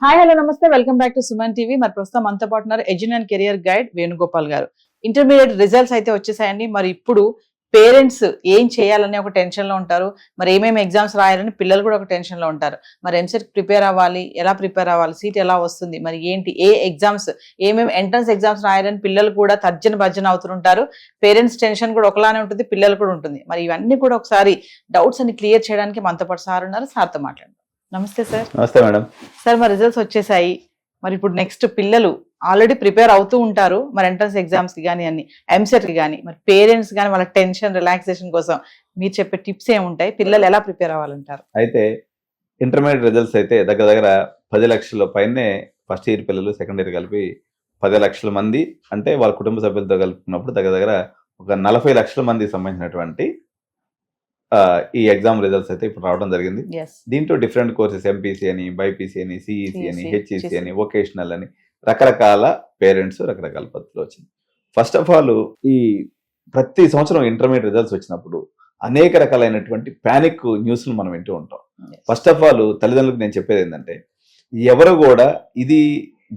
Hi hello నమస్తే welcome back to Suman TV. మరి ప్రస్తుతం మనతో పాటు ఉన్నారు ఎడ్యున్ అండ్ కెరియర్ గైడ్ వేణుగోపాల్ గారు. ఇంటర్మీడియట్ రిజల్ట్స్ అయితే వచ్చేసాయండి. మరి ఇప్పుడు పేరెంట్స్ ఏం చేయాలని ఒక టెన్షన్ లో ఉంటారు. మరి ఏమేమి ఎగ్జామ్స్ రాయాలని పిల్లలు కూడా ఒక టెన్షన్ లో ఉంటారు. మరి ఎంసెట్ ప్రిపేర్ అవ్వాలి, ఎలా ప్రిపేర్ అవ్వాలి, సీట్ ఎలా వస్తుంది, మరి ఏంటి ఏ ఎగ్జామ్స్ ఏమేమి ఎంట్రన్స్ ఎగ్జామ్స్ రాయాలని పిల్లలు కూడా తర్జన భర్జన అవుతుంటారు. పేరెంట్స్ టెన్షన్ కూడా ఒకలానే ఉంటుంది, పిల్లలు కూడా ఉంటుంది. మరి ఇవన్నీ కూడా ఒకసారి డౌట్స్ అన్ని క్లియర్ చేయడానికి మనతో పాటు సార్ ఉన్నారు. సార్తో మాట్లాడండి. నమస్తే సార్. నమస్తే మేడం. సార్ మరి రిజల్ట్స్ వచ్చేసాయి. మరి ఇప్పుడు నెక్స్ట్ పిల్లలు ఆల్రెడీ ప్రిపేర్ అవుతూ ఉంటారు. మరి ఎంట్రన్స్ ఎగ్జామ్స్ కి కానీ అన్ని ఎంసెట్ కి కానీ, మరి పేరెంట్స్ కానీ వాళ్ళ టెన్షన్ రిలాక్సేషన్ కోసం మీరు చెప్పే టిప్స్ ఏముంటాయి? పిల్లలు ఎలా ప్రిపేర్ అవ్వాలంటారు? అయితే ఇంటర్మీడియట్ రిజల్ట్స్ అయితే దగ్గర 10 లక్షల పైనే ఫస్ట్ ఇయర్ పిల్లలు, సెకండ్ ఇయర్ కలిపి 10 లక్షల మంది, అంటే వాళ్ళ కుటుంబ సభ్యులతో కలుపుకున్నప్పుడు దగ్గర ఒక 40 లక్షల మందికి సంబంధించినటువంటి ఈ ఎగ్జామ్ రిజల్ట్స్ అయితే ఇప్పుడు రావడం జరిగింది. దీంట్లో డిఫరెంట్ కోర్సెస్ ఎంపీసీ అని, బైపీసీ అని, సిఈసీ అని, హెచ్ఈసీ అని, వొకేషనల్ అని రకరకాల పేరెంట్స్ రకరకాల పద్ధతులు వచ్చింది. ఫస్ట్ ఆఫ్ ఆల్ ఈ ప్రతి సంవత్సరం ఇంటర్మీడియట్ రిజల్ట్స్ వచ్చినప్పుడు అనేక రకాలైనటువంటి ప్యానిక్ న్యూస్లు మనం వింటూ ఉంటాం. ఫస్ట్ ఆఫ్ ఆల్ తల్లిదండ్రులకు నేను చెప్పేది ఏంటంటే, ఎవరు కూడా ఇది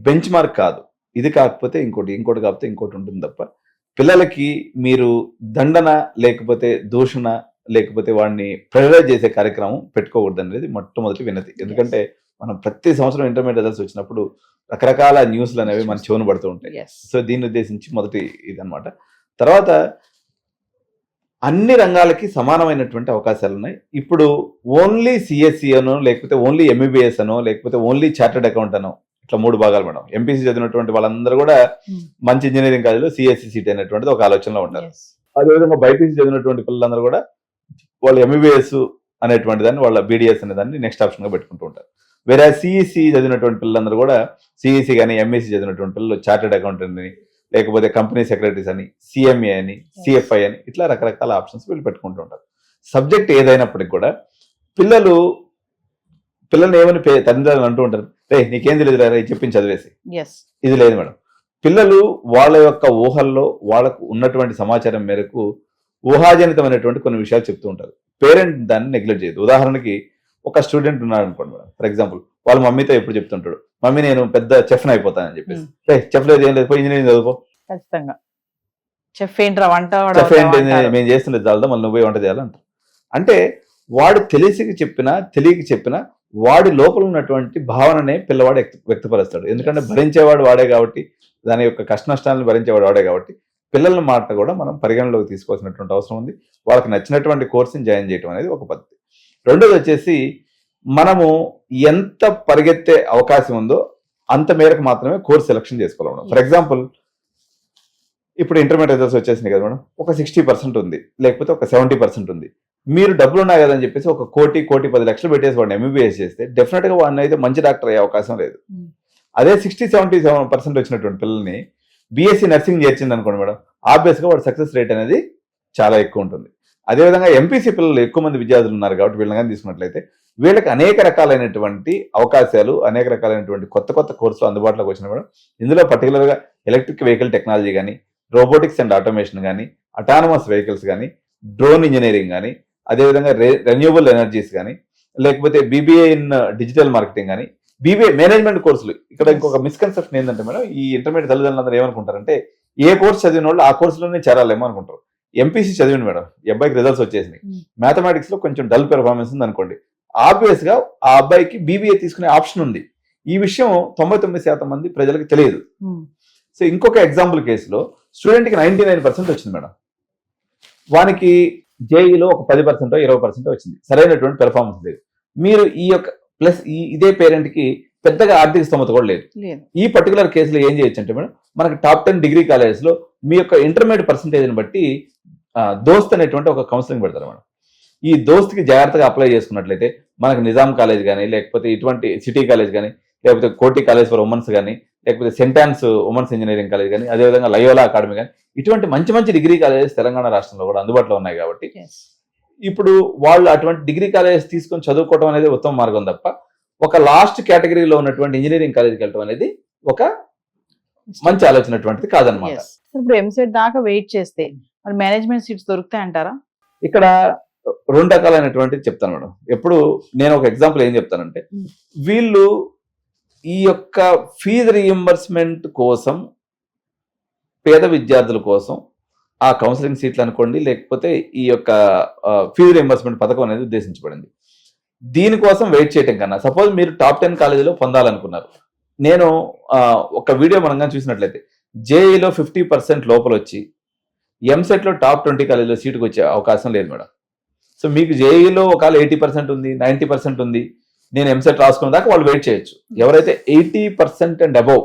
బెంచ్ మార్క్ కాదు, ఇది కాకపోతే ఇంకోటి కాకపోతే ఇంకోటి ఉంటుంది తప్ప పిల్లలకి మీరు దండన లేకపోతే దూషణ లేకపోతే వాడిని ప్రెషరైజ్ చేసే కార్యక్రమం పెట్టుకోకూడదు అనేది మొట్టమొదటి వినతి. ఎందుకంటే మనం ప్రతి సంవత్సరం ఇంటర్మీడియట్ రిజల్ట్స్ వచ్చినప్పుడు రకరకాల న్యూస్లు అనేవి మన చెవును పడుతూ ఉంటాయి. సో దీన్ని ఉద్దేశించి మొదటి ఇదనమాట. తర్వాత అన్ని రంగాలకి సమానమైనటువంటి అవకాశాలు ఉన్నాయి. ఇప్పుడు ఓన్లీ సిఎస్సి అనో, లేకపోతే ఓన్లీ ఎంబీబీఎస్ అనో, లేకపోతే ఓన్లీ చార్టెడ్ అకౌంట్ అనో, ఇట్లా 3 భాగాలు మేడం. ఎంపీసీ చదివినటువంటి వాళ్ళందరూ కూడా మంచి ఇంజనీరింగ్ కాలేజీలో సిఎస్సి సీట్ అనేటువంటిది ఒక ఆలోచనలో ఉంటారు. అదేవిధంగా బైపీసీ చదివినటువంటి పిల్లలందరూ కూడా వాళ్ళు ఎంబీబీఎస్ అనేటువంటి దాన్ని, వాళ్ళ బీడీఎస్ అనే దాన్ని నెక్స్ట్ ఆప్షన్ గా పెట్టుకుంటూ ఉంటారు. వేరే సిఈసి చదివినటువంటి పిల్లలందరూ కూడా సిఈసి కానీ ఎంఈసీ చదివినటువంటి పిల్లలు చార్టెడ్ అకౌంటెంట్ అని, లేకపోతే కంపెనీ సెక్రటరీస్ అని, సిఎంఏ అని, సిఎఫ్ఐ అని, ఇట్లా రకరకాల ఆప్షన్స్ వీళ్ళు పెట్టుకుంటూ ఉంటారు. సబ్జెక్ట్ ఏదైనప్పటికీ కూడా పిల్లల్ని ఏమని తల్లిదండ్రులు అంటూ ఉంటారు, రే నీకేం తెలియదు రా చెప్పించి చదివేసి. ఇది లేదు మేడం. పిల్లలు వాళ్ళ యొక్క ఊహల్లో వాళ్ళకు ఉన్నటువంటి సమాచారం మేరకు ఊహాజనితమైనటువంటి కొన్ని విషయాలు చెప్తూ ఉంటారు. పేరెంట్ దాన్ని నెగ్లెక్ట్ చేయదు. ఉదాహరణకి ఒక స్టూడెంట్ ఉన్నాడు అనుకోండి మేడం, ఫర్ ఎగ్జాంపుల్ వాళ్ళ మమ్మీతో ఎప్పుడు చెప్తుంటాడు, మమ్మీ నేను పెద్ద చెఫ్ని అయిపోతానని చెప్పేసి. చెఫ్ లేదు, ఏం లేదు, పోయి ఇంజనీరింగ్ చదువుకో. ఖచ్చితంగా చెఫ్ ఏంటి, వంట మేము చేస్తుండేది చాలదా, మళ్ళీ నువ్వు వంట చేయాలంటారు. అంటే వాడు తెలియక చెప్పినా వాడి లోపల ఉన్నటువంటి భావననే పిల్లవాడు వ్యక్తపరుస్తాడు. ఎందుకంటే భరించేవాడు వాడే కాబట్టి, దాని యొక్క కష్ట నష్టాలను భరించేవాడు వాడే కాబట్టి పిల్లల మాట కూడా మనం పరిగణలోకి తీసుకోవాల్సినటువంటి అవసరం ఉంది. వాళ్ళకి నచ్చినటువంటి కోర్సుని జాయిన్ చేయడం అనేది ఒక పద్ధతి. రెండోది వచ్చేసి, మనము ఎంత పరిగెత్తే అవకాశం ఉందో అంత మేరకు మాత్రమే కోర్స్ సెలెక్షన్ చేసుకోవాలి. ఫర్ ఎగ్జాంపుల్ ఇప్పుడు ఇంటర్మీడియట్ రిజల్ట్స్ వచ్చేసినాయి కదా మేడం, ఒక 60% ఉంది, లేకపోతే ఒక 70% ఉంది. మీరు డబ్బులు ఉన్నాయి కదని చెప్పేసి 1,10 లక్షలు పెట్టేసి వాడిని ఎంబీబీఎస్ చేస్తే డెఫినెట్ గా వాడిని అయితే మంచి డాక్టర్ అయ్యే అవకాశం లేదు. అదే 60-70% వచ్చినటువంటి పిల్లల్ని బీఎస్సీ నర్సింగ్ చేర్చింది అనుకోండి మేడం, ఆబ్వియస్ గా వాడు సక్సెస్ రేట్ అనేది చాలా ఎక్కువ ఉంటుంది. అదేవిధంగా ఎంపీసీ పిల్లలు ఎక్కువ మంది విద్యార్థులు ఉన్నారు కాబట్టి వీళ్ళని కానీ తీసుకున్నట్లయితే వీళ్ళకి అనేక రకాలైనటువంటి అవకాశాలు, అనేక రకాలైనటువంటి కొత్త కోర్సులు అందుబాటులోకి వచ్చిన మేడం. ఇందులో పర్టికులర్ గా ఎలక్ట్రిక్ వెహికల్ టెక్నాలజీ కానీ, రోబోటిక్స్ అండ్ ఆటోమేషన్ కానీ, అటానమస్ వెహికల్స్ కానీ, డ్రోన్ ఇంజనీరింగ్ కానీ, అదేవిధంగా రెన్యూవబుల్ ఎనర్జీస్ కానీ, లేకపోతే బీబీఏ ఇన్ డిజిటల్ మార్కెటింగ్ కానీ, బీబీఏ మేనేజ్మెంట్ కోర్సులు. ఇక్కడ ఇంకొక మిస్కన్సెప్షన్ ఏంటంటే మేడం, ఈ ఇంటర్మీడియట్ తల్లిదండ్రులందరూ ఏమనుకుంటారంటే ఏ కోర్స్ చదివిన వాళ్ళు ఆ కోర్సులోనే చేరాలేమో అనుకుంటారు. ఎంపీసీ చదివింది మేడం, ఈ అబ్బాయికి రిజల్ట్స్ వచ్చేసినాయి, మ్యాథమెటిక్స్ లో కొంచెం డల్ పెర్ఫార్మెన్స్ ఉంది అనుకోండి, ఆబ్వియస్ గా ఆ అబ్బాయికి బీబీఏ తీసుకునే ఆప్షన్ ఉంది. ఈ విషయం 99% మంది ప్రజలకు తెలియదు. సో ఇంకొక ఎగ్జాంపుల్ కేసులో స్టూడెంట్ కి 99% వచ్చింది మేడం, వానికి జేఈలో ఒక 10% 20% వచ్చింది, సరైనటువంటి పెర్ఫార్మెన్స్ లేదు. మీరు ఈ యొక్క ప్లస్ ఇదే పేరెంట్ కి పెద్దగా ఆర్థిక స్తోమత కూడా లేదు. ఈ పర్టికులర్ కేసులో ఏం చేయొచ్చు అంటే మేడం, మనకి టాప్ 10 డిగ్రీ కాలేజెస్ లో మీ యొక్క ఇంటర్మీడియట్ పర్సంటేజ్ని బట్టి దోస్త్ అనేటువంటి ఒక కౌన్సిలింగ్ పెడతారు మేడం. ఈ దోస్త్కి జాగ్రత్తగా అప్లై చేసుకున్నట్లయితే మనకి నిజాం కాలేజ్ కానీ, లేకపోతే ఇటువంటి సిటీ కాలేజ్ కానీ, లేకపోతే కోటి కాలేజ్ ఫర్ ఉమెన్స్ కానీ, లేకపోతే సెంటాన్స్ ఉమెన్స్ ఇంజనీరింగ్ కాలేజ్ కానీ, అదేవిధంగా లయోలా అకాడమీ కానీ, ఇటువంటి మంచి డిగ్రీ కాలేజెస్ తెలంగాణ రాష్ట్రంలో కూడా అందుబాటులో ఉన్నాయి. కాబట్టి ఇప్పుడు వాళ్ళు అటువంటి డిగ్రీ కాలేజెస్ తీసుకొని చదువుకోవడం అనేది ఉత్తమ మార్గం తప్ప ఒక లాస్ట్ కేటగిరీలో ఉన్నటువంటి ఇంజనీరింగ్ కాలేజ్కి వెళ్ళడం అనేది ఒక మంచి ఆలోచనటువంటిది కాదనమాట. ఇప్పుడు ఎంసెట్ దాకా వెయిట్ చేస్తే మరి మేనేజ్మెంట్ సీట్స్ దొరుకుతాయి అంటారా? ఇక్కడ 2 రకాలైనటువంటిది చెప్తాను మేడం. ఎప్పుడు నేను ఒక ఎగ్జాంపుల్ ఏం చెప్తానంటే, వీళ్ళు ఈ యొక్క ఫీజు రీఎంబర్స్మెంట్ కోసం పేద విద్యార్థుల కోసం ఆ కౌన్సిలింగ్ సీట్లు అనుకోండి, లేకపోతే ఈ యొక్క ఫీజు రీఎంబర్స్మెంట్ పథకం అనేది ఉద్దేశించబడింది. దీనికోసం వెయిట్ చేయటం కన్నా సపోజ్ మీరు టాప్ 10 కాలేజీలో పొందాలనుకున్నారు. నేను ఒక వీడియో మనంగా చూసినట్లయితే జేఈలో 50% లోపల వచ్చి ఎంసెట్లో టాప్ 20 కాలేజీలో సీటుకు వచ్చే అవకాశం లేదు మేడం. సో మీకు జేఈలో ఒకవేళ 80% ఉంది, 90% ఉంది, నేను ఎంసెట్ రాసుకున్న దాకా వాళ్ళు వెయిట్ చేయొచ్చు. ఎవరైతే 80% అండ్ అబౌవ్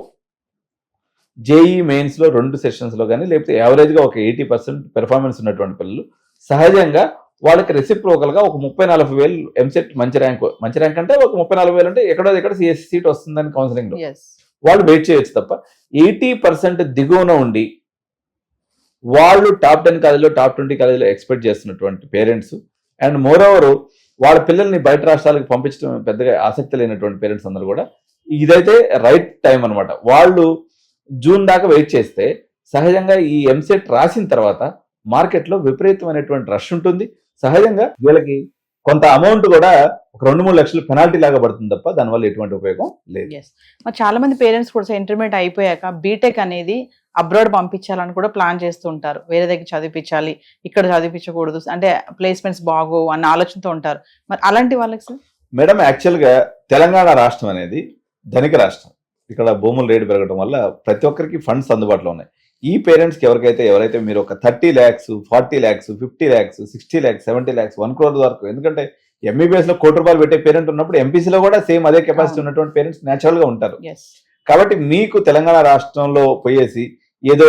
జేఈ మెయిన్స్ లో 2 సెషన్స్ లో కానీ లేకపోతే యావరేజ్ గా ఒక 80% పెర్ఫార్మెన్స్ ఉన్నటువంటి పిల్లలు సహజంగా వాళ్ళకి రెసిప్రోకల్ గా ఒక 34,000 ఎంసెట్ మంచి ర్యాంక్ అంటే ఒక 34,000 అంటే ఎక్కడో ఎక్కడ సిఎస్సి సీట్ వస్తుందని కౌన్సిలింగ్ లో వాళ్ళు వెయిట్ చేయొచ్చు తప్ప 80% దిగువన ఉండి వాళ్ళు టాప్ 10 కాలేజీలో టాప్ 20 కాలేజీలో ఎక్స్పెక్ట్ చేస్తున్నటువంటి పేరెంట్స్ అండ్ మోర్ ఓవర్ వాళ్ళ పిల్లల్ని బయట రాష్ట్రాలకు పంపించడం పెద్దగా ఆసక్తి లేనటువంటి పేరెంట్స్ అందరూ కూడా ఇదైతే రైట్ టైం అనమాట. వాళ్ళు జూన్ దాకా వెయిట్ చేస్తే సహజంగా ఈ ఎంసెట్ రాసిన తర్వాత మార్కెట్లో విపరీతమైనటువంటి రష్ ఉంటుంది. సహజంగా వీళ్ళకి కొంత అమౌంట్ కూడా ఒక 2-3 లక్షలు పెనాల్టీ లాగా పడుతుంది తప్ప దానివల్ల ఎటువంటి ఉపయోగం లేదు. మరి చాలా మంది పేరెంట్స్ కూడా ఇంటర్మీడియట్ అయిపోయాక బీటెక్ అనేది అబ్రాడ్ పంపించాలని కూడా ప్లాన్ చేస్తూ ఉంటారు. వేరే దగ్గర చదివించాలి, ఇక్కడ చదివించకూడదు, అంటే ప్లేస్మెంట్స్ బాగోవు అన్న ఆలోచనతో ఉంటారు. మరి అలాంటి వాళ్ళకి సార్ మేడం యాక్చువల్ గా తెలంగాణ రాష్ట్రం అనేది ధనిక రాష్ట్రం. ఇక్కడ భూముల రేటు పెరగడం వల్ల ప్రతి ఒక్కరికి ఫండ్స్ అందుబాటులో ఉన్నాయి. ఈ పేరెంట్స్కి ఎవరైతే మీరు ఒక 30 lakhs, 40 lakhs, 50 lakhs, 60 lakhs, 70 lakhs, 1 crore వరకు, ఎందుకంటే ఎంబీబీఎస్ లో ₹1 పెట్టే పేరెంట్ ఉన్నప్పుడు ఎంపీసీలో కూడా సేమ్ అదే కెపాసిటీ ఉన్నటువంటి పేరెంట్స్ న్యాచురల్ గా ఉంటారు. కాబట్టి మీకు తెలంగాణ రాష్ట్రంలో పోయేసి ఏదో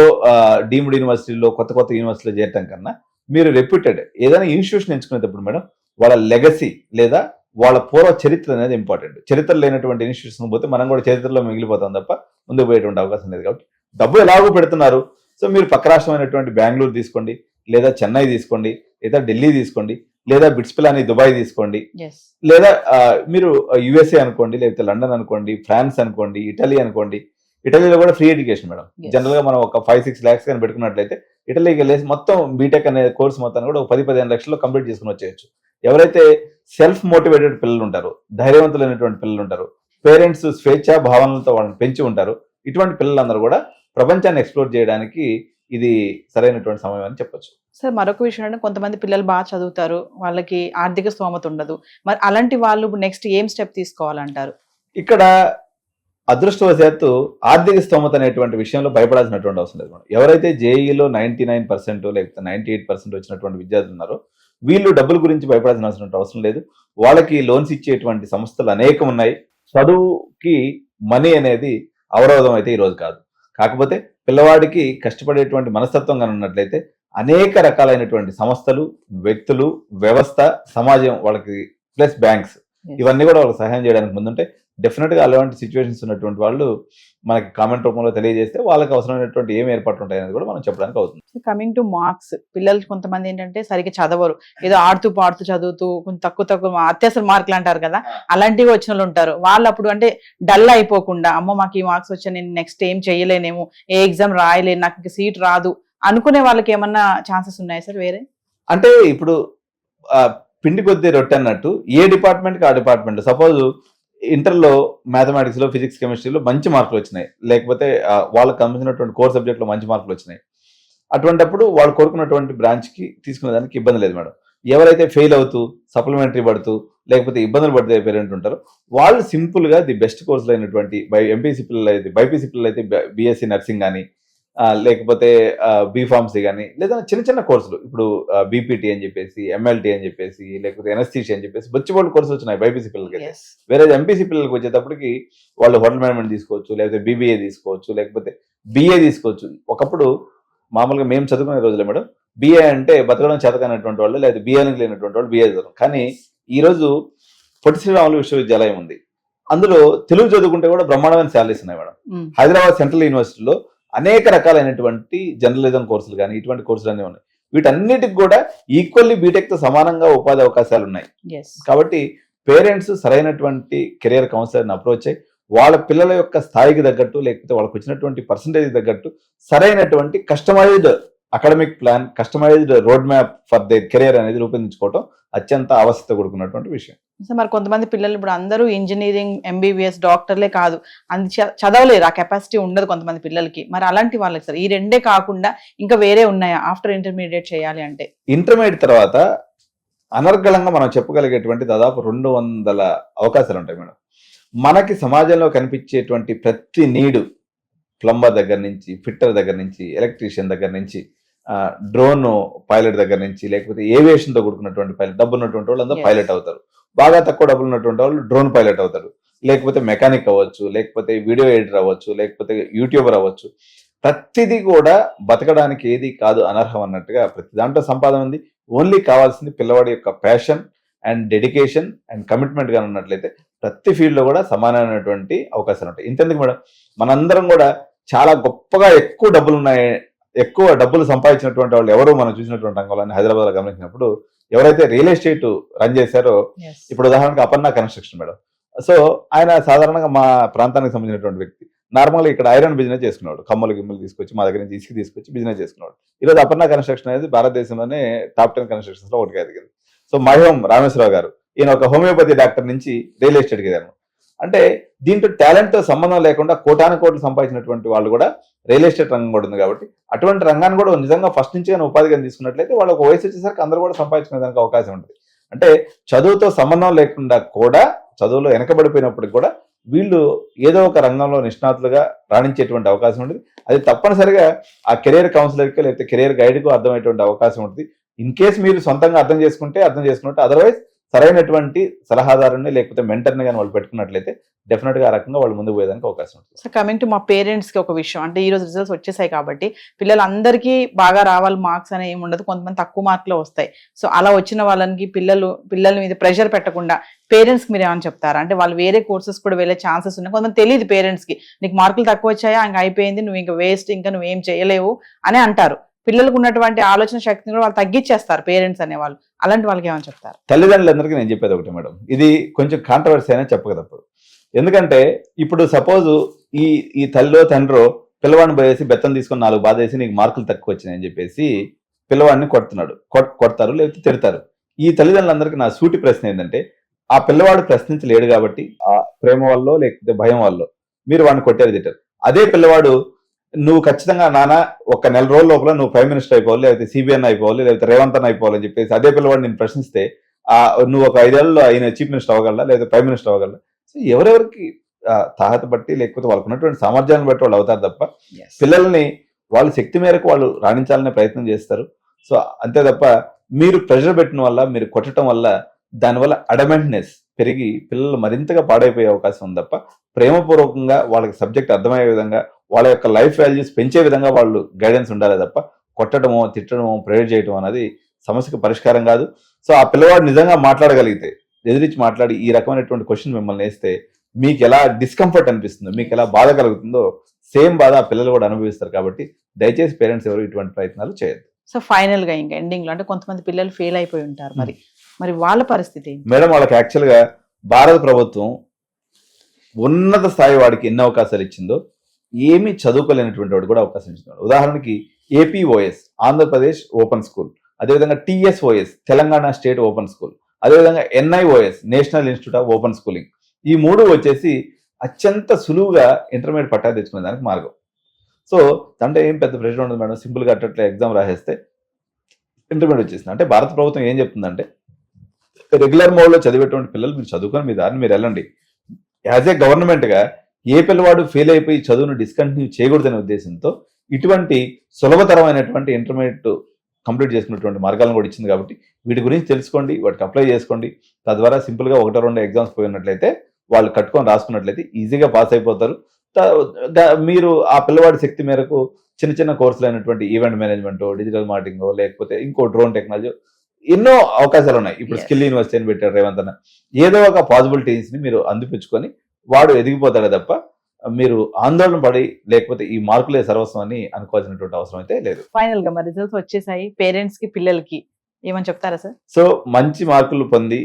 డీమ్డ్ యూనివర్సిటీలో కొత్త యూనివర్సిటీలో చేరటం కన్నా మీరు రెప్యూటెడ్ ఏదైనా ఇన్స్టిట్యూషన్ ఎంచుకునేటప్పుడు మేడం వాళ్ళ లెగసీ లేదా వాళ్ళ పూర్వ చరిత్ర అనేది ఇంపార్టెంట్. చరిత్ర లేనటువంటి ఇన్స్టిట్యూషన్ పోతే మనం కూడా చరిత్రలో మిగిలిపోతాం తప్ప ముందుకు పోయేటువంటి అవకాశం లేదు. కాబట్టి డబ్బు ఎలాగో పెడుతున్నారు, సో మీరు పక్క రాష్ట్రమైనటువంటి బెంగళూరు తీసుకోండి, లేదా చెన్నై తీసుకోండి, లేదా ఢిల్లీ తీసుకోండి, లేదా బిట్స్ పిలాని దుబాయ్ తీసుకోండి, లేదా మీరు యుఎస్ఏ అనుకోండి, లేకపోతే లండన్ అనుకోండి, ఫ్రాన్స్ అనుకోండి, ఇటలీ అనుకోండి. ఇటలీలో కూడా ఫ్రీ ఎడ్యుకేషన్ మేడం. జనరల్ గా మనం ఒక 5-6 lakhs కానీ పెట్టుకున్నట్లయితే ఇటలీకి వెళ్ళేసి మొత్తం బీటెక్ అనే కోర్స్ మొత్తాన్ని కూడా ఒక 10-15 లక్షల్లో కంప్లీట్ చేసుకుని వచ్చేయచ్చు. ఎవరైతే సెల్ఫ్ మోటివేటెడ్ పిల్లలు ఉంటారో, ధైర్యవంతులైనటువంటి పిల్లలు ఉంటారు, పేరెంట్స్ స్వేచ్ఛా భావనలతో వాళ్ళని పెంచి ఉంటారు, ఇటువంటి పిల్లలందరూ కూడా ప్రపంచాన్ని ఎక్స్ప్లోర్ చేయడానికి ఇది సరైనటువంటి సమయం అని చెప్పొచ్చు. సార్ మరొక విషయం అంటే కొంతమంది పిల్లలు బాగా చదువుతారు, వాళ్ళకి ఆర్థిక స్తోమత ఉండదు. మరి అలాంటి వాళ్ళు నెక్స్ట్ ఏం స్టెప్ తీసుకోవాలంటారు? ఇక్కడ అదృష్టవశాత్తు ఆర్థిక స్తోమత అనేటువంటి విషయంలో భయపడాల్సినటువంటి అవసరం లేదు మేడం. ఎవరైతే జేఈలో 99% లేకపోతే 98% వచ్చినటువంటి విద్యార్థులు ఉన్నారో వీళ్ళు డబ్బుల గురించి భయపడాల్సిన అవసరం లేదు. వాళ్ళకి లోన్స్ ఇచ్చేటువంటి సంస్థలు అనేకం ఉన్నాయి. చదువుకి మనీ అనేది అవరోధం అయితే ఈరోజు కాదు. కాకపోతే పిల్లవాడికి కష్టపడేటువంటి మనస్తత్వం కానీ ఉన్నట్లయితే అనేక రకాలైనటువంటి సంస్థలు, వ్యక్తులు, వ్యవస్థ, సమాజం వాళ్ళకి ప్లస్ బ్యాంక్స్ ఇవన్నీ కూడా వాళ్ళకి సహాయం చేయడానికి ముందుంటే డెఫినెట్ గా అలాంటి సిచ్యువేషన్స్ ఉన్నటువంటి వాళ్ళు మనకి కామెంట్ రూపంలో తెలియజేస్తే వాళ్ళకి అవసరమైనటువంటి ఏం ఏర్పాట్లు ఉంటాయనేది కూడా మనం చెప్పడానికి అవుతుంది. కమింగ్ టు మార్క్స్, పిల్లలు కొంతమంది ఏంటంటే సరిగ్గా చదవరు, ఏదో ఆడుతూ పాడుతూ చదువుతూ కొంచెం తక్కువ అత్యవసర మార్కులు అంటారు కదా, అలాంటివి వచ్చిన వాళ్ళు ఉంటారు. వాళ్ళు అప్పుడు అంటే డల్ అయిపోకుండా అమ్మో మాకు ఈ మార్క్స్ వచ్చా, నేను నెక్స్ట్ ఏం చేయలేనేమో, ఏ ఎగ్జామ్ రాయలేను, నాకు సీట్ రాదు అనుకునే వాళ్ళకి ఏమన్నా ఛాన్సెస్ ఉన్నాయా సార్ వేరే? అంటే ఇప్పుడు పిండి కొద్ది రొట్టె అన్నట్టు ఏ డిపార్ట్మెంట్కి ఆ డిపార్ట్మెంట్. సపోజ్ ఇంటర్లో మ్యాథమెటిక్స్ లో, ఫిజిక్స్, కెమిస్ట్రీలో మంచి మార్కులు వచ్చినాయి, లేకపోతే వాళ్ళకి సంబంధించినటువంటి కోర్ సబ్జెక్ట్లో మంచి మార్కులు వచ్చినాయి. అటువంటిప్పుడు వాళ్ళు కోరుకున్నటువంటి బ్రాంచ్కి తీసుకునే దానికి ఇబ్బంది లేదు మేడం. ఎవరైతే ఫెయిల్ అవుతూ సప్లిమెంటరీ పడుతూ లేకపోతే ఇబ్బందులు పడితే పేరెంట్ ఉంటారో వాళ్ళు సింపుల్ గా ది బెస్ట్ కోర్సులు అయినటువంటి ఎంపీసీ పిల్లలు అయితే, బైపీసీ పిల్లలు అయితే బీఎస్సీ నర్సింగ్ కానీ, లేకపోతే బీఫార్మసీ కానీ, లేదా చిన్న చిన్న కోర్సులు ఇప్పుడు బీపీటీ అని చెప్పేసి, ఎంఎల్టీ అని చెప్పేసి, లేకపోతే ఎన్ఎస్టీసీ అని చెప్పేసి బొచ్చిబోళ్ళు కోర్సులు వచ్చినాయి బైపీసీ పిల్లలకి. వేరే ఎంపీసీ పిల్లలకి వచ్చేటప్పటికి వాళ్ళు హోటల్ మేనేజ్మెంట్ తీసుకోవచ్చు, లేకపోతే బీబీఏ తీసుకోవచ్చు, లేకపోతే బిఏ తీసుకోవచ్చు. ఒకప్పుడు మామూలుగా మేము చదువుకునే రోజులే మేడం బిఏ అంటే బతకడం చేతకైనటువంటి వాళ్ళు, లేదా బిఏలకు లేనటువంటి వాళ్ళు బిఏ చదువు. కానీ ఈ రోజు పొట్టి శ్రీరాములు విశ్వవిద్యాలయం ఉంది, అందులో తెలుగు చదువుకుంటే కూడా బ్రహ్మాండమైన శాలరీస్ ఉన్నాయి మేడం. హైదరాబాద్ సెంట్రల్ యూనివర్సిటీలో అనేక రకాలైనటువంటి జర్నలిజం కోర్సులు కానీ ఇటువంటి కోర్సులు అన్నీ ఉన్నాయి. వీటన్నిటికి కూడా ఈక్వల్లీ బీటెక్ తో సమానంగా ఉపాధి అవకాశాలు ఉన్నాయి. కాబట్టి పేరెంట్స్ సరైనటువంటి కెరియర్ కౌన్సిలర్ని అప్రోచ్ అయ్యి వాళ్ళ పిల్లల యొక్క స్థాయికి తగ్గట్టు, లేకపోతే వాళ్ళకి వచ్చినటువంటి పర్సంటేజ్ తగ్గట్టు సరైనటువంటి customised academic plan, customised road map for their career అనేది రూపొందించుకోవటం అత్యంత ఆవశ్యకత కూడుకున్నటువంటి విషయం. సో మరి కొంతమంది పిల్లలు ఇప్పుడు అందరూ ఇంజనీరింగ్, ఎంబీబీఎస్, డాక్టర్లే కాదు, అంత చదవలేరు, ఆ కెపాసిటీ ఉండదు కొంతమంది పిల్లలకి. మరి అలాంటి వాళ్ళకి సార్ ఈ రెండే కాకుండా ఇంకా వేరే ఉన్నాయా ఆఫ్టర్ ఇంటర్మీడియట్ చేయాలి అంటే? ఇంటర్మీడియట్ తర్వాత అనర్గళంగా మనం చెప్పగలిగేటువంటి దాదాపు 200 అవకాశాలు ఉంటాయి మేడం. మనకి సమాజంలో కనిపించేటువంటి ప్రతి నీడు, ప్లంబర్ దగ్గర నుంచి, ఫిట్టర్ దగ్గర నుంచి, ఎలక్ట్రీషియన్ దగ్గర నుంచి, డ్రోన్ పైలట్ దగ్గర నుంచి, లేకపోతే ఏవియేషన్ తో కూడుకున్నటువంటి పైలట్, డబ్బు ఉన్నటువంటి వాళ్ళు అందరూ పైలట్ అవుతారు. బాగా తక్కువ డబ్బులు ఉన్నటువంటి వాళ్ళు డ్రోన్ పైలట్ అవుతారు, లేకపోతే మెకానిక్ అవ్వచ్చు, లేకపోతే వీడియో ఎడిటర్ అవ్వచ్చు, లేకపోతే యూట్యూబర్ అవ్వచ్చు. ప్రతిదీ కూడా బతకడానికి ఏది కాదు అనర్హం అన్నట్టుగా ప్రతి దాంట్లో సంపాదన ఉంది. ఓన్లీ కావాల్సింది పిల్లవాడి యొక్క passion and dedication and commitment గా ఉన్నట్లయితే ప్రతి ఫీల్డ్ లో కూడా సమానమైనటువంటి అవకాశాలు ఉంటాయి. ఇంతెందుకు మేడం, మనందరం కూడా చాలా గొప్పగా ఎక్కువ డబ్బులు సంపాదించినటువంటి వాళ్ళు ఎవరు మనం చూసినటువంటి రంగంలో హైదరాబాద్ లో గమనించినప్పుడు ఎవరైతే రియల్ ఎస్టేట్ రన్ చేశారో, ఇప్పుడు ఉదాహరణకు అపర్ణ కన్స్ట్రక్షన్ మేడం. సో ఆయన సాధారణంగా మా ప్రాంతానికి సంబంధించినటువంటి వ్యక్తి. నార్మల్గా ఇక్కడ ఐరన్ బిజినెస్ చేసుకున్నాడు, కమ్మలు గిమ్మలు తీసుకొచ్చి మా దగ్గర నుంచి ఇసుక తీసుకొచ్చి బిజినెస్ చేసుకున్నాడు. ఈరోజు అపర్ణ కన్స్ట్రక్షన్ అనేది భారతదేశంలోనే టాప్ 10 కన్స్ట్రక్షన్స్ లో ఒకటిగా ఎదిగింది. సో మహోం రామేశ్వరరావు గారు, ఈయన ఒక హోమియోపతి డాక్టర్ నుంచి రియల్ ఎస్టేట్కి ఎదిగారు. అంటే దీంట్లో టాలెంట్ తో సంబంధం లేకుండా కోటాను కోట్లు సంపాదించినటువంటి వాళ్ళు కూడా రియల్ ఎస్టేట్ రంగం కూడా ఉంది. కాబట్టి అటువంటి రంగాన్ని కూడా నిజంగా ఫస్ట్ నుంచి కానీ ఉపాధిగా తీసుకున్నట్లయితే వాళ్ళు ఒక వయసు వచ్చేసరికి అందరూ కూడా సంపాదించుకునే దానికి అవకాశం ఉంటుంది. అంటే చదువుతో సంబంధం లేకుండా కూడా, చదువులో వెనకబడిపోయినప్పటికి కూడా వీళ్ళు ఏదో ఒక రంగంలో నిష్ణాతులుగా రాణించేటువంటి అవకాశం ఉంటుంది. అది తప్పనిసరిగా ఆ కెరీర్ కౌన్సిలర్కి లేకపోతే కెరీర్ గైడ్కు అర్థమయ్యేటువంటి అవకాశం ఉంటుంది. ఇన్ కేసు మీరు సొంతంగా అర్థం చేసుకున్నట్టు, అదర్వైజ్ సరైనటువంటి సలహాదారుని లేకపోతే మెంటర్ని కానీ వాళ్ళు పెట్టుకున్నట్లయితే డెఫినెట్ గా ఆ రకంగా వాళ్ళు ముందుకు పోయేదానికి అవకాశం ఉంటుంది. సో కమింగ్ టు మా పేరెంట్స్ కి ఒక విషయం, అంటే ఈ రోజు రిజల్ట్స్ వచ్చేసాయి కాబట్టి పిల్లలందరికీ బాగా రావాలి మార్క్స్ అనే ఏమి ఉండదు, కొంతమంది తక్కువ మార్కులు వస్తాయి. సో అలా వచ్చిన వాళ్ళకి పిల్లల మీద ప్రెషర్ పెట్టకుండా పేరెంట్స్ మీరు ఏమని చెప్తారా? అంటే వాళ్ళు వేరే కోర్సెస్ కూడా వెళ్ళే ఛాన్సెస్ ఉన్నాయి. కొంతమంది తెలియదు పేరెంట్స్ కి, నీకు మార్కులు తక్కువ వచ్చాయా, ఇంకా అయిపోయింది, నువ్వు ఇంకా వేస్ట్, ఇంకా నువ్వేం చేయలేవు అని అంటారు. పిల్లలకు ఉన్నటువంటి ఆలోచన శక్తిని కూడా వాళ్ళు తగ్గించేస్తారు పేరెంట్స్ అనేవాళ్ళు. అలాంటి వాళ్ళకి ఏమని చెప్తారు? తల్లిదండ్రులందరికీ నేను చెప్పేది ఒకటి మేడం, ఇది కొంచెం కాంట్రవర్సీ అయినా చెప్పక తప్పదు. ఎందుకంటే ఇప్పుడు సపోజ్ ఈ తల్లిలో తండ్రో పిల్లవాడిని పోయేసి బెత్తం తీసుకొని 4 బాధేసి నీకు మార్కులు తక్కువ వచ్చినాయని చెప్పేసి పిల్లవాడిని కొడతారు లేకపోతే తిడతారు. ఈ తల్లిదండ్రులందరికీ నా సూటి ప్రశ్న ఏంటంటే, ఆ పిల్లవాడు ప్రశ్నించలేడు కాబట్టి ఆ ప్రేమ వల్ల లేకపోతే భయం వల్ల మీరు వాడిని కొట్టారు, తిట్టారు. అదే పిల్లవాడు నువ్వు ఖచ్చితంగా నాన్న ఒక నెల రోజుల లోపల నువ్వు ప్రైమ్ మినిస్టర్ అయిపోవాలి, లేకపోతే సిబిఎన్ అయిపోవాలి, లేకపోతే రేవంత్ అన్న అయిపోవాలని చెప్పేసి అదే పిల్లవాడు నేను ప్రశ్నిస్తే నువ్వు ఒక 5 ఏళ్ళలో ఆయన చీఫ్ మినిస్టర్ అవ్వగలరా, లేదా ప్రైమ్ మినిస్టర్ అవ్వగలరా? సో ఎవరెవరికి తాహత బట్టి లేకపోతే వాళ్ళకు ఉన్నటువంటి సామర్థ్యాన్ని బట్టి వాళ్ళు అవుతారు తప్ప పిల్లల్ని వాళ్ళ శక్తి మేరకు వాళ్ళు రాణించాలనే ప్రయత్నం చేస్తారు. సో అంతే తప్ప మీరు ప్రెషర్ పెట్టిన వల్ల, మీరు కొట్టడం వల్ల దానివల్ల అడమెంట్నెస్ పెరిగి పిల్లలు మరింతగా పాడైపోయే అవకాశం ఉంది తప్ప ప్రేమపూర్వకంగా వాళ్ళకి సబ్జెక్ట్ అర్థమయ్యే విధంగా వాళ్ళ యొక్క లైఫ్ వాల్యూస్ పెంచే విధంగా వాళ్ళు గైడెన్స్ ఉండాలి తప్ప కొట్టడమో తిట్టడమో ప్రేర్ చేయడం అనేది సమస్యకు పరిష్కారం కాదు. సో ఆ పిల్లవాడు నిజంగా మాట్లాడగలిగితే, ఎదిరించి మాట్లాడి ఈ రకమైనటువంటి క్వశ్చన్ మిమ్మల్ని వేస్తే మీకు ఎలా డిస్కంఫర్ట్ అనిపిస్తుందో, మీకు ఎలా బాధ కలుగుతుందో సేమ్ బాధ ఆ పిల్లలు కూడా అనుభవిస్తారు. కాబట్టి దయచేసి పేరెంట్స్ ఎవరు ఇటువంటి ప్రయత్నాలు చేయొద్దు. సో ఫైనల్ గా ఇంకా ఎండింగ్ లో, అంటే కొంతమంది పిల్లలు ఫెయిల్ అయిపోయి ఉంటారు, మరి వాళ్ళ పరిస్థితి మేడం? వాళ్ళకి యాక్చువల్ గా భారత ప్రభుత్వం ఉన్నత స్థాయి వాడికి ఎన్ని అవకాశాలు ఇచ్చిందో ఏమీ చదువుకోలేనటువంటి వాడు కూడా అవకాశం ఇచ్చినాడు. ఉదాహరణకి ఏపీఓఎస్ ఆంధ్రప్రదేశ్ ఓపెన్ స్కూల్, అదేవిధంగా టిఎస్ఓఎస్ తెలంగాణ స్టేట్ ఓపెన్ స్కూల్, అదేవిధంగా NIOS national institute of open schooling, ఈ 3 వచ్చేసి అత్యంత సులువుగా ఇంటర్మీడియట్ పట్టా తెచ్చుకునే దానికి మార్గం. సో అంటే ఏం పెద్ద ప్రెషర్ ఉండదు మేడం, సింపుల్ గా అట్లా ఎగ్జామ్ రాసేస్తే ఇంటర్మీడియట్ వచ్చేసింది. అంటే భారత ప్రభుత్వం ఏం చెప్తుందంటే, రెగ్యులర్ మోడ్ లో చదివేటువంటి పిల్లలు మీరు చదువుకొని మీ దారిని మీరు వెళ్ళండి. యాజ్ ఏ గవర్నమెంట్ గా ఏ పిల్లవాడు ఫెయిల్ అయిపోయి చదువును డిస్కంటిన్యూ చేయకూడదనే ఉద్దేశంతో ఇటువంటి సులభతరమైనటువంటి ఇంటర్మీడియట్ కంప్లీట్ చేసుకున్నటువంటి మార్గాలను కూడా ఇచ్చింది. కాబట్టి వీటి గురించి తెలుసుకోండి, వాటికి అప్లై చేసుకోండి. తద్వారా సింపుల్ గా 1-2 ఎగ్జామ్స్ పోయినట్లయితే వాళ్ళు కట్టుకొని రాసుకున్నట్లయితే ఈజీగా పాస్ అయిపోతారు. మీరు ఆ పిల్లవాడి శక్తి మేరకు చిన్న చిన్న కోర్సులు అయినటువంటి ఈవెంట్ మేనేజ్మెంట్, డిజిటల్ మార్కెటింగ్, లేకపోతే ఇంకో డ్రోన్ టెక్నాలజీ, ఎన్నో అవకాశాలు ఉన్నాయి. ఇప్పుడు స్కిల్ యూనివర్సిటీ అని పెట్టారు రేవంత్ అన్న. ఏదో ఒక పాసిబిలిటీస్ ని మీరు అందిపించుకొని వాడు ఎదిగిపోతాడే తప్ప మీరు ఆందోళన పడి లేకపోతే ఈ మార్కులే సర్వస్వం అని అనుకోవాల్సినటువంటి అవసరం అయితే లేదు. ఫైనల్ గా మరి రిజల్ట్స్ వచ్చేసాయి, పేరెంట్స్ కి పిల్లలకి ఏమని చెప్తారా సార్? సో మంచి మార్కులు పొంది,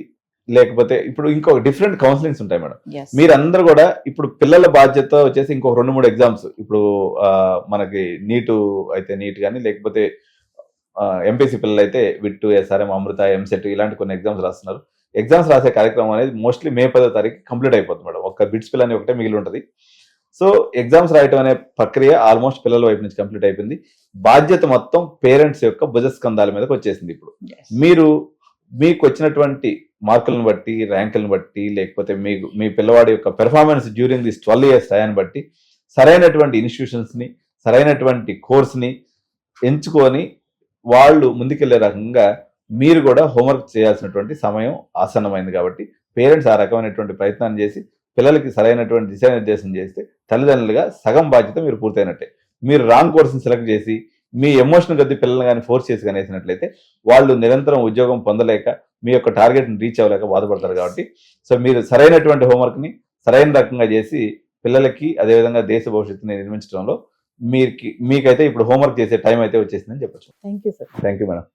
లేకపోతే ఇప్పుడు ఇంకొక డిఫరెంట్ కౌన్సిలింగ్స్ ఉంటాయి మేడం. మీరందరూ కూడా ఇప్పుడు పిల్లల బాధ్యత వచ్చేసి ఇంకొక 2-3 ఎగ్జామ్స్, ఇప్పుడు మనకి నీటు అయితే నీట్ కానీ, లేకపోతే ఎంపీసీ పిల్లలు అయితే విట్టు, ఎస్ఆర్ఎం, అమృత, ఎంసెట్ ఇలాంటి కొన్ని ఎగ్జామ్స్ రాస్తున్నారు. ఎగ్జామ్స్ రాసే కార్యక్రమం అనేది మోస్ట్లీ మే 10వ తారీఖు కంప్లీట్ అయిపోతుంది మేడం. ఒక్క బిట్స్ పిల్ అని ఒకటే మిగిలి ఉంటుంది. సో ఎగ్జామ్స్ రాయటం అనే ప్రక్రియ ఆల్మోస్ట్ పిల్లల వైపు నుంచి కంప్లీట్ అయిపోయింది. బాధ్యత మొత్తం పేరెంట్స్ యొక్క భుజస్కంధాల మీదకి వచ్చేసింది. ఇప్పుడు మీరు మీకు వచ్చినటువంటి మార్కులను బట్టి, ర్యాంకులను బట్టి, లేకపోతే మీ పిల్లవాడి యొక్క పెర్ఫార్మెన్స్ డ్యూరింగ్ దిస్ 12 years టయాన్ని బట్టి సరైనటువంటి ఇన్స్టిట్యూషన్స్ని, సరైనటువంటి కోర్స్ని ఎంచుకొని వాళ్ళు ముందుకెళ్లే రకంగా మీరు కూడా హోంవర్క్ చేయాల్సినటువంటి సమయం ఆసన్నమైంది. కాబట్టి పేరెంట్స్ ఆ రకమైనటువంటి ప్రయత్నాన్ని చేసి పిల్లలకి సరైనటువంటి దిశానిర్దేశం చేస్తే తల్లిదండ్రులుగా సగం బాధ్యత మీరు పూర్తయినట్టే. మీరు రాంగ్ కోర్సుని సెలెక్ట్ చేసి మీ ఎమోషన్ కొద్ది పిల్లల్ని కానీ ఫోర్స్ చేసి కనేసినట్లయితే వాళ్ళు నిరంతరం ఉద్యోగం పొందలేక మీ యొక్క టార్గెట్ని రీచ్ అవ్వలేక బాధపడతారు. కాబట్టి సో మీరు సరైనటువంటి హోంవర్క్ని సరైన రకంగా చేసి పిల్లలకి అదేవిధంగా దేశ భవిష్యత్తుని నిర్మించడంలో మీకైతే ఇప్పుడు హోంవర్క్ చేసే టైం అయితే వచ్చేసిందని చెప్పొచ్చు. Thank you sir. Thank you madam.